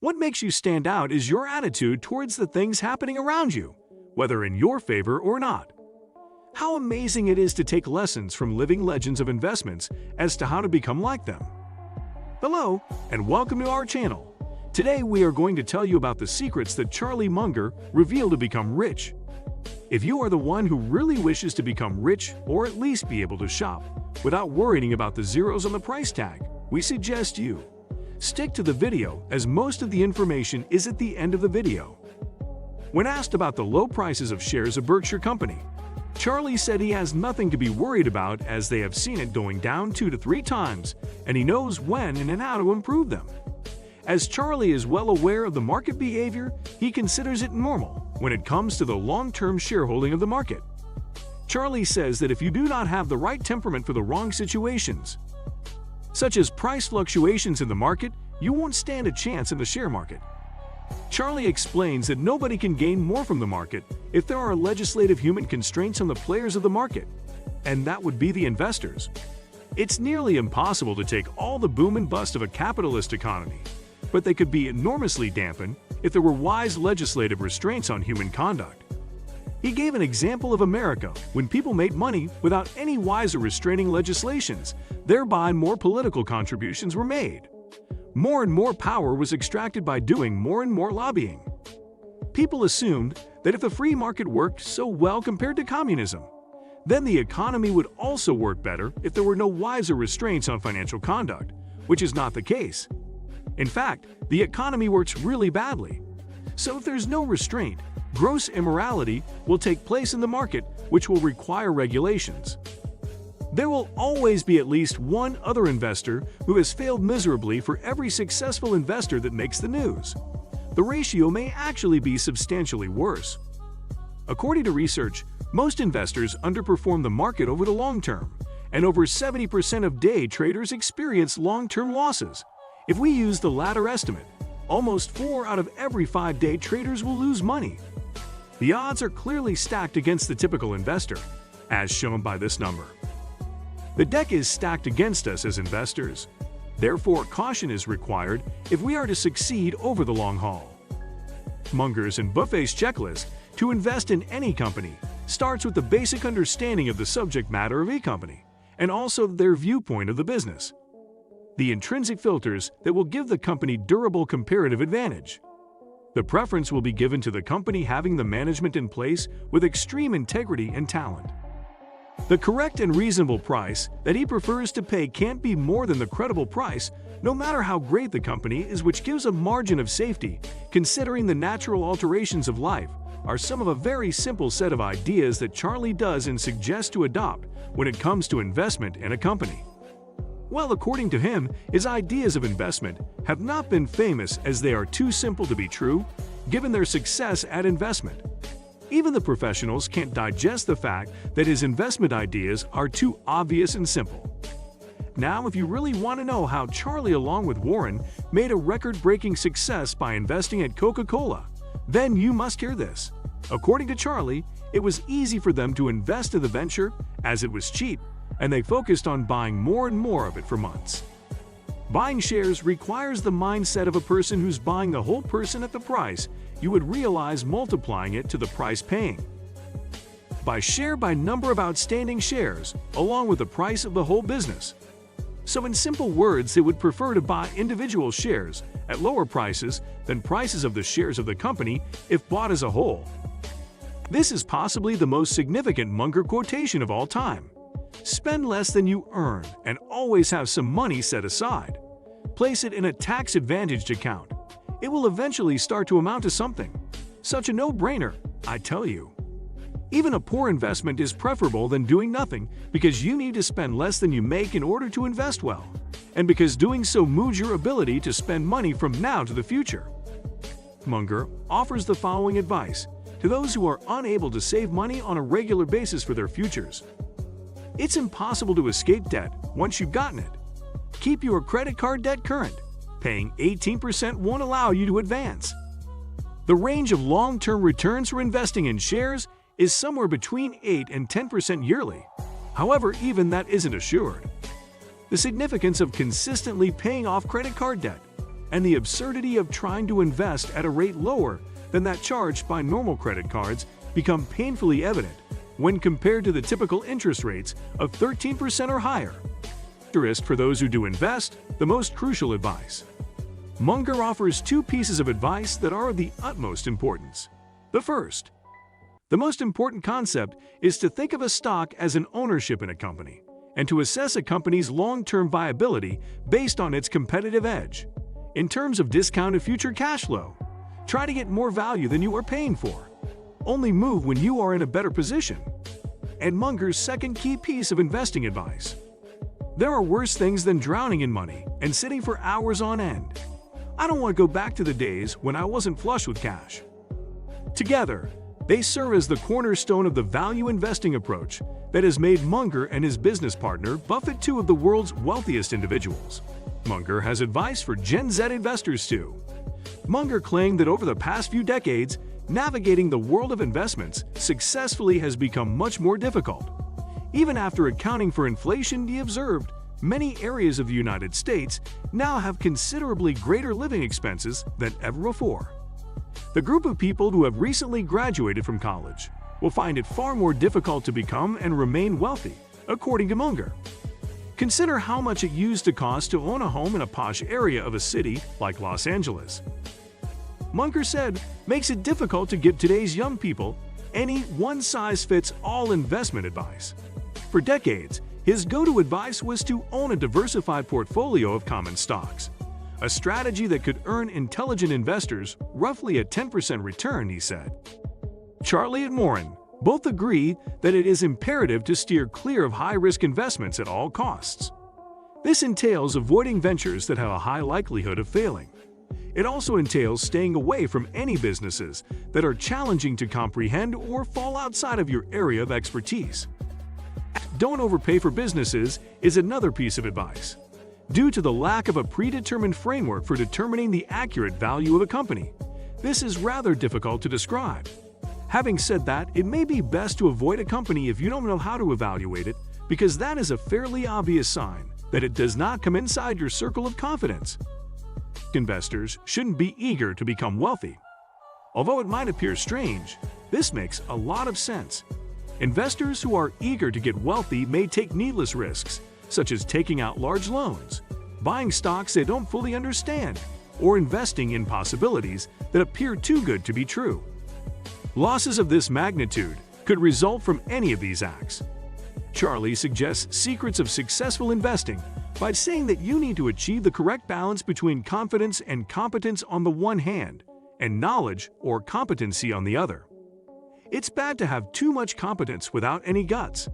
What makes you stand out is your attitude towards the things happening around you, whether in your favor or not. How amazing it is to take lessons from living legends of investments as to how to become like them. Hello, and welcome to our channel. Today we are going to tell you about the secrets that Charlie Munger revealed to become rich. If you are the one who really wishes to become rich or at least be able to shop without worrying about the zeros on the price tag, we suggest you stick to the video as most of the information is at the end of the video. When asked about the low prices of shares of Berkshire Company, Charlie said he has nothing to be worried about as they have seen it going down 2 to 3 times and he knows when and how to improve them. As Charlie is well aware of the market behavior, he considers it normal when it comes to the long-term shareholding of the market. Charlie says that if you do not have the right temperament for the wrong situations, such as price fluctuations in the market, you won't stand a chance in the share market. Charlie explains that nobody can gain more from the market if there are legislative human constraints on the players of the market, and that would be the investors. It's nearly impossible to take all the boom and bust of a capitalist economy, but they could be enormously dampened if there were wise legislative restraints on human conduct. He gave an example of America when people made money without any wise or restraining legislations, thereby more political contributions were made. More and more power was extracted by doing more and more lobbying. People assumed that if the free market worked so well compared to communism, then the economy would also work better if there were no wiser restraints on financial conduct, which is not the case. In fact, the economy works really badly. So if there's no restraint, gross immorality will take place in the market, which will require regulations. There will always be at least one other investor who has failed miserably for every successful investor that makes the news. The ratio may actually be substantially worse. According to research, most investors underperform the market over the long term, and over 70% of day traders experience long-term losses. If we use the latter estimate, almost 4 out of every 5 day traders will lose money. The odds are clearly stacked against the typical investor, as shown by this number. The deck is stacked against us as investors. Therefore, caution is required if we are to succeed over the long haul. Munger's and Buffett's checklist to invest in any company starts with the basic understanding of the subject matter of a company and also their viewpoint of the business. The intrinsic filters that will give the company durable comparative advantage. The preference will be given to the company having the management in place with extreme integrity and talent. The correct and reasonable price that he prefers to pay can't be more than the credible price, no matter how great the company is, which gives a margin of safety, considering the natural alterations of life, are some of a very simple set of ideas that Charlie does and suggests to adopt when it comes to investment in a company. Well, according to him, his ideas of investment have not been famous as they are too simple to be true, given their success at investment. Even the professionals can't digest the fact that his investment ideas are too obvious and simple. Now, if you really want to know how Charlie, along with Warren, made a record-breaking success by investing at Coca-Cola, then you must hear this. According to Charlie, it was easy for them to invest in the venture as it was cheap, and they focused on buying more and more of it for months. Buying shares requires the mindset of a person who's buying the whole person at the price you would realize multiplying it to the price paying. By share by number of outstanding shares, along with the price of the whole business. So in simple words, they would prefer to buy individual shares at lower prices than prices of the shares of the company if bought as a whole. This is possibly the most significant Munger quotation of all time. Spend less than you earn and always have some money set aside. Place it in a tax-advantaged account. It will eventually start to amount to something. Such a no-brainer, I tell you. Even a poor investment is preferable than doing nothing because you need to spend less than you make in order to invest well, and because doing so moves your ability to spend money from now to the future. Munger offers the following advice to those who are unable to save money on a regular basis for their futures. It's impossible to escape debt once you've gotten it. Keep your credit card debt current. Paying 18% won't allow you to advance. The range of long-term returns for investing in shares is somewhere between 8 and 10% yearly. However, even that isn't assured. The significance of consistently paying off credit card debt. and the absurdity of trying to invest at a rate lower than that charged by normal credit cards become painfully evident when compared to the typical interest rates of 13% or higher. For those who do invest, the most crucial advice. Munger offers two pieces of advice that are of the utmost importance. The first, the most important concept is to think of a stock as an ownership in a company, and to assess a company's long-term viability based on its competitive edge. In terms of discounted future cash flow, try to get more value than you are paying for. Only move when you are in a better position. And Munger's second key piece of investing advice. There are worse things than drowning in money and sitting for hours on end. I don't want to go back to the days when I wasn't flush with cash. Together, they serve as the cornerstone of the value investing approach that has made Munger and his business partner Buffett two of the world's wealthiest individuals. Munger has advice for Gen Z investors too. Munger claimed that over the past few decades, navigating the world of investments successfully has become much more difficult. Even after accounting for inflation, he observed, many areas of the United States now have considerably greater living expenses than ever before. The group of people who have recently graduated from college will find it far more difficult to become and remain wealthy, according to Munger. Consider how much it used to cost to own a home in a posh area of a city like Los Angeles. Munger said, makes it difficult to give today's young people any one-size-fits-all investment advice. For decades, his go-to advice was to own a diversified portfolio of common stocks, a strategy that could earn intelligent investors roughly a 10% return, he said. Charlie and Warren both agree that it is imperative to steer clear of high-risk investments at all costs. This entails avoiding ventures that have a high likelihood of failing. It also entails staying away from any businesses that are challenging to comprehend or fall outside of your area of expertise. Don't overpay for businesses is another piece of advice. Due to the lack of a predetermined framework for determining the accurate value of a company, this is rather difficult to describe. Having said that, it may be best to avoid a company if you don't know how to evaluate it, because that is a fairly obvious sign that it does not come inside your circle of confidence. Investors shouldn't be eager to become wealthy. Although it might appear strange, this makes a lot of sense. Investors who are eager to get wealthy may take needless risks, such as taking out large loans, buying stocks they don't fully understand, or investing in possibilities that appear too good to be true. Losses of this magnitude could result from any of these acts. Charlie suggests secrets of successful investing by saying that you need to achieve the correct balance between confidence and competence on the one hand, and knowledge or competency on the other. It's bad to have too much competence without any guts.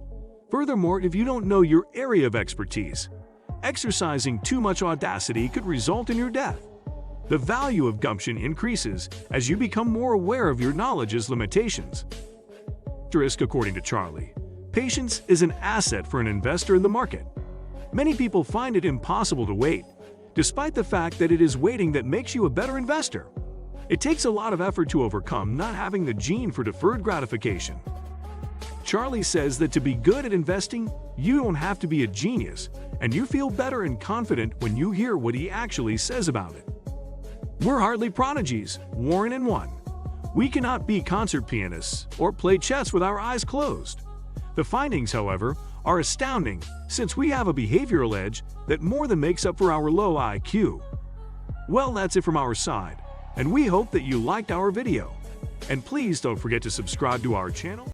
Furthermore, if you don't know your area of expertise, exercising too much audacity could result in your death. The value of gumption increases as you become more aware of your knowledge's limitations. According to Charlie, patience is an asset for an investor in the market. Many people find it impossible to wait, despite the fact that it is waiting that makes you a better investor. It takes a lot of effort to overcome not having the gene for deferred gratification. Charlie says that to be good at investing, you don't have to be a genius, and you feel better and confident when you hear what he actually says about it. We're hardly prodigies, Warren and one. We cannot be concert pianists or play chess with our eyes closed. The findings, however, are astounding since we have a behavioral edge that more than makes up for our low IQ. Well, that's it from our side, and we hope that you liked our video. And please don't forget to subscribe to our channel.